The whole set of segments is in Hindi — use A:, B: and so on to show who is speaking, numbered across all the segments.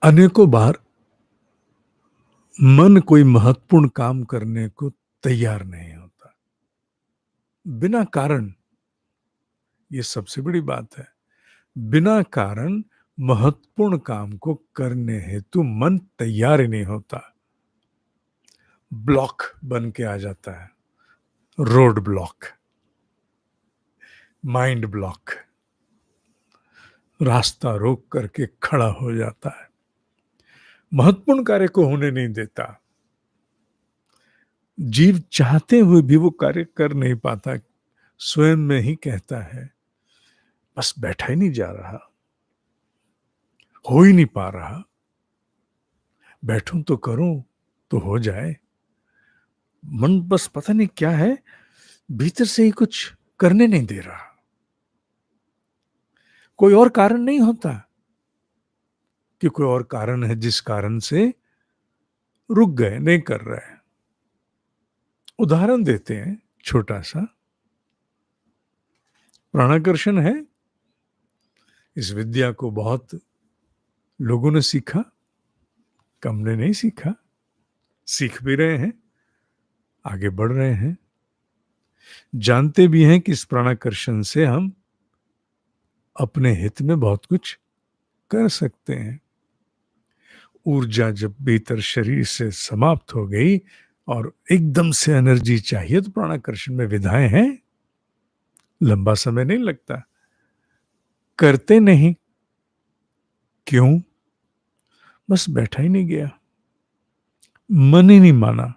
A: अनेकों बार मन कोई महत्वपूर्ण काम करने को तैयार नहीं होता। बिना कारण, ये सबसे बड़ी बात है, बिना कारण महत्वपूर्ण काम को करने हेतु मन तैयार ही नहीं होता। ब्लॉक बन के आ जाता है, रोड ब्लॉक, माइंड ब्लॉक, रास्ता रोक करके खड़ा हो जाता है, महत्वपूर्ण कार्य को होने नहीं देता। जीव चाहते हुए भी वो कार्य कर नहीं पाता, स्वयं में ही कहता है बस बैठा ही नहीं जा रहा, हो ही नहीं पा रहा, बैठूं तो करूं तो हो जाए। मन बस पता नहीं क्या है, भीतर से ही कुछ करने नहीं दे रहा। कोई और कारण नहीं होता कि कोई और कारण है जिस कारण से रुक गए, नहीं कर रहे। उदाहरण देते हैं छोटा सा, प्राणाकर्षण है। इस विद्या को बहुत लोगों ने सीखा, कम ने नहीं सीखा, सीख भी रहे हैं, आगे बढ़ रहे हैं, जानते भी हैं कि इस प्राणाकर्षण से हम अपने हित में बहुत कुछ कर सकते हैं। ऊर्जा जब भीतर शरीर से समाप्त हो गई और एकदम से एनर्जी चाहिए, तो प्राणाकर्षण में विधाएं हैं, लंबा समय नहीं लगता, करते नहीं। क्यों? बस बैठा ही नहीं गया, मन ही नहीं माना।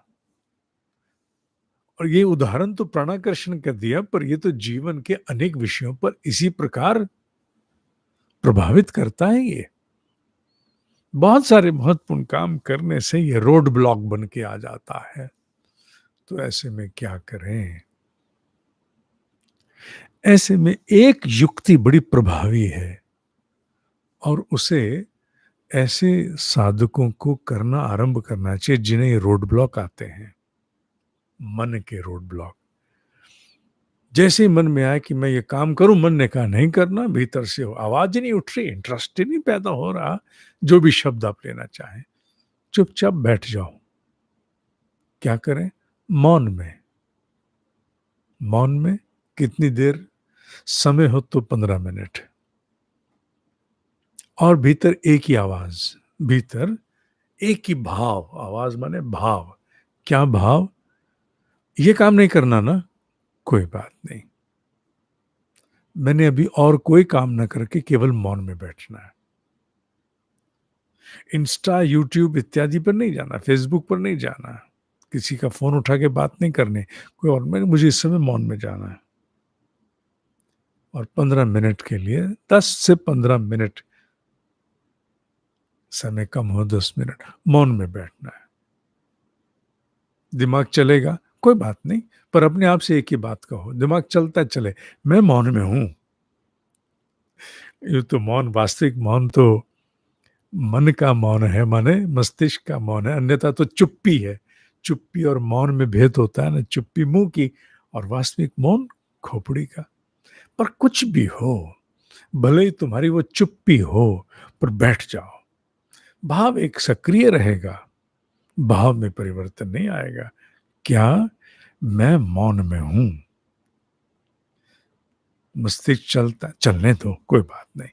A: और ये उदाहरण तो प्राणाकर्षण का दिया, पर ये तो जीवन के अनेक विषयों पर इसी प्रकार प्रभावित करता है। ये बहुत सारे महत्वपूर्ण काम करने से ये रोड ब्लॉक बन के आ जाता है। तो ऐसे में क्या करें? ऐसे में एक युक्ति बड़ी प्रभावी है, और उसे ऐसे साधकों को करना आरंभ करना चाहिए जिन्हें रोड ब्लॉक आते हैं, मन के रोड ब्लॉक। जैसे ही मन में आया कि मैं ये काम करूं, मन ने कहा नहीं करना, भीतर से आवाज ही नहीं उठ रही, इंटरेस्ट ही नहीं पैदा हो रहा, जो भी शब्द आप लेना चाहें, चुपचाप बैठ जाओ। क्या करें? मौन में। मौन में कितनी देर? समय हो तो 15 मिनट। और भीतर एक ही आवाज, भीतर एक ही भाव, आवाज माने भाव। क्या भाव? ये काम नहीं करना ना, कोई बात नहीं, मैंने अभी और कोई काम ना करके केवल मौन में बैठना है। इंस्टा, यूट्यूब इत्यादि पर नहीं जाना, फेसबुक पर नहीं जाना, किसी का फोन उठा के बात नहीं करनी, कोई और, मैंने मुझे इस समय मौन में जाना है। और 15 मिनट के लिए, 10 से 15 मिनट, समय कम हो 10 मिनट, मौन में बैठना है। दिमाग चलेगा, कोई बात नहीं, पर अपने आप से एक ही बात कहो, दिमाग चलता चले, मैं मौन में हूं। ये तो मौन, वास्तविक मौन तो मन का मौन है, माने मस्तिष्क का मौन है, अन्यथा तो चुप्पी है। चुप्पी और मौन में भेद होता है ना, चुप्पी मुंह की और वास्तविक मौन खोपड़ी का। पर कुछ भी हो, भले ही तुम्हारी वो चुप्पी हो, पर बैठ जाओ, भाव एक सक्रिय रहेगा, भाव में परिवर्तन नहीं आएगा। क्या? मैं मौन में हूं। मस्तिष्क चलता चलने दो, कोई बात नहीं,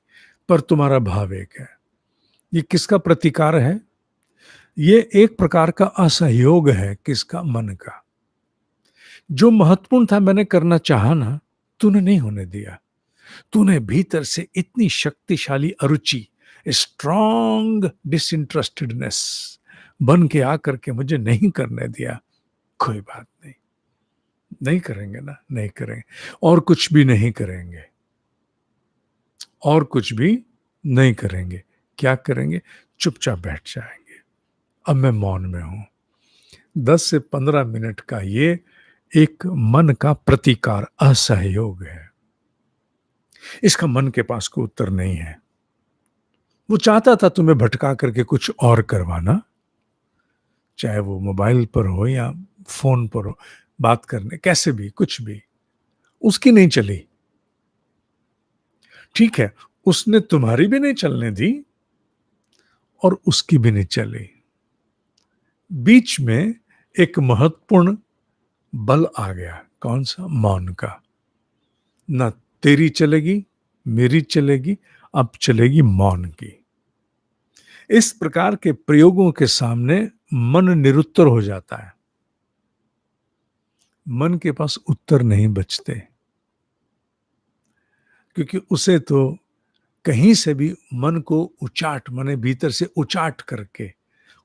A: पर तुम्हारा भाव एक है। ये किसका प्रतिकार है? ये एक प्रकार का असहयोग है। किसका? मन का। जो महत्वपूर्ण था, मैंने करना चाहा ना, तूने नहीं होने दिया। तूने भीतर से इतनी शक्तिशाली अरुचि, स्ट्रॉन्ग डिसइंटरेस्टेडनेस बन के आकर के मुझे नहीं करने दिया। कोई बात नहीं, नहीं करेंगे ना, नहीं करेंगे, और कुछ भी नहीं करेंगे, और कुछ भी नहीं करेंगे। क्या करेंगे? चुपचाप बैठ जाएंगे। अब मैं मौन में हूं। 10 से 15 मिनट का ये एक मन का प्रतिकार, असहयोग है। इसका मन के पास कोई उत्तर नहीं है। वो चाहता था तुम्हें भटका करके कुछ और करवाना, चाहे वो मोबाइल पर हो या फोन पर हो, बात करने, कैसे भी, कुछ भी, उसकी नहीं चली। ठीक है, उसने तुम्हारी भी नहीं चलने दी, और उसकी भी नहीं चली। बीच में एक महत्वपूर्ण बल आ गया, कौन सा? मौन का। ना तेरी चलेगी, मेरी चलेगी, अब चलेगी मौन की। इस प्रकार के प्रयोगों के सामने मन निरुत्तर हो जाता है। मन के पास उत्तर नहीं बचते, क्योंकि उसे तो कहीं से भी मन को उचाट, माने भीतर से उचाट करके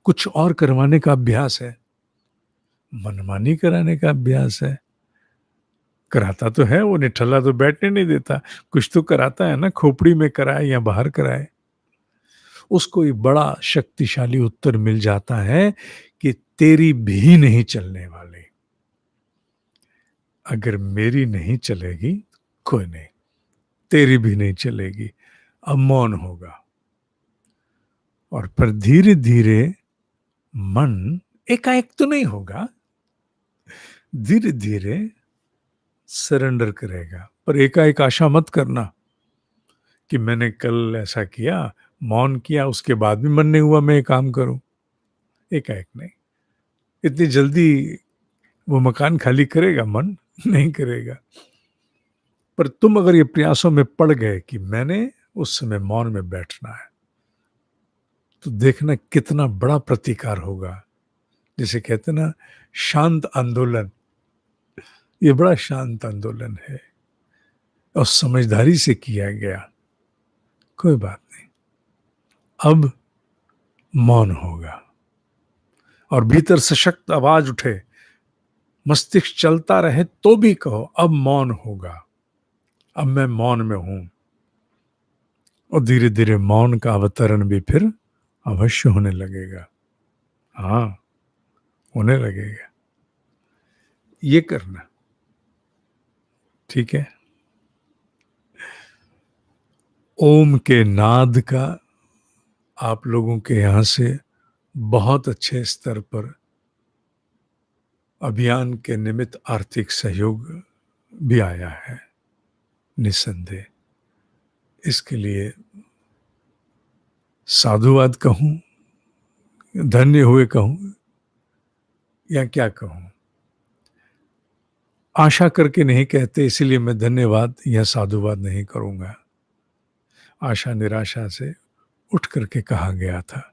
A: कुछ और करवाने का अभ्यास है, मनमानी कराने का अभ्यास है। कराता तो है, वो निठल्ला तो बैठने नहीं देता, कुछ तो कराता है ना, खोपड़ी में कराए या बाहर कराए। उसको एक बड़ा शक्तिशाली उत्तर मिल जाता है कि तेरी भी नहीं चलने वाली। अगर मेरी नहीं चलेगी, कोई नहीं, तेरी भी नहीं चलेगी, अब मौन होगा। और फिर धीरे धीरे मन, एकाएक तो नहीं होगा, धीरे धीरे सरेंडर करेगा। पर एकाएक आशा मत करना कि मैंने कल ऐसा किया, मौन किया, उसके बाद भी मन नहीं हुआ मैं ये काम करूं। एकाएक नहीं, इतनी जल्दी वो मकान खाली करेगा मन? नहीं करेगा। पर तुम अगर ये प्रयासों में पड़ गए कि मैंने उस समय मौन में बैठना है, तो देखना कितना बड़ा प्रतिकार होगा। जिसे कहते हैं ना, शांत आंदोलन। ये बड़ा शांत आंदोलन है और समझदारी से किया गया। कोई बात नहीं, अब मौन होगा। और भीतर सशक्त आवाज उठे, मस्तिष्क चलता रहे तो भी कहो अब मौन होगा, अब मैं मौन में हूं। और धीरे धीरे मौन का अवतरण भी फिर अवश्य होने लगेगा। हाँ, होने लगेगा। ये करना, ठीक है? ओम के नाद का आप लोगों के यहां से बहुत अच्छे स्तर पर अभियान के निमित्त आर्थिक सहयोग भी आया है, निस्संदेह। इसके लिए साधुवाद कहूं, धन्य हुए कहूं, या क्या कहूं? आशा करके नहीं कहते, इसीलिए मैं धन्यवाद या साधुवाद नहीं करूंगा। आशा निराशा से उठ करके कहा गया था।